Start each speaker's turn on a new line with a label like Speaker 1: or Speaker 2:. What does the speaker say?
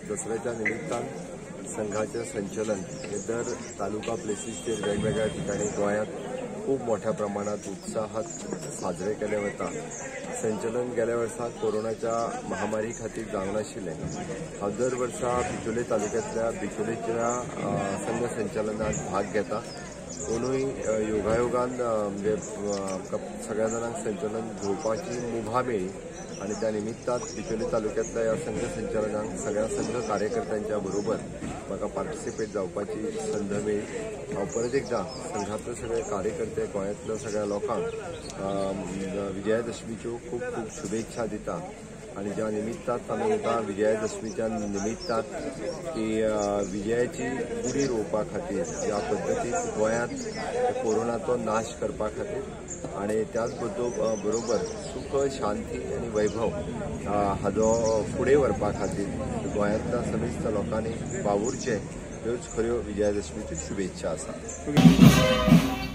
Speaker 1: दसऱ्याच्या निमित्तान संघाचे संचलन हे दर तालुका प्लेसीसचेर वेगवेगळ्या ठिकाणी गोंयांत खूप मोठ्या प्रमाणात उत्साहात साजरे केले वता। संचलन गेल्या वर्सा कोरोनाच्या महामारी खातीर जावंक नाशिल्लें। हांव दर वर्सा बिचोले तालुक्यांतल्या बिचोलेच्या संघ संचलनात भाग घेता। कोणूय योगायोगान म्हणजे सगळ्या जाणांक संचलन घेवपाची मुभा मेळ्ळी आणि त्या निमित्तान बिचोले तालुक्यांतल्या ह्या संघ संचलनाक सगळ्या संघ कार्यकर्त्यांच्या बरोबर म्हाका पार्टिसिपेट जावपाची संद मेळ्ळी। हांव परत एकदां संघातले सगळे कार्यकर्ते गोंयांतल्या सगळ्या लोकांक विजयादशमीच्यो खूब खूब शुभेच्छा दिता। आणि ज्या निमित्तात आमी म्हणटा विजयादशमीच्या निमित्तात की विजयाची गुडी रोवपा खातीर ज्या पद्दतीन गोंयांत कोरोनाचो नाश करपा खातीर आणि त्याच बरोबर सुख शांती आणि वैभव हाजो फुडें व्हरपा खातीर गोंयांतल्या समेस्त लोकांनी वावुरचें ह्योच खऱ्यो विजयादशमीच्यो शुभेच्छा आसा।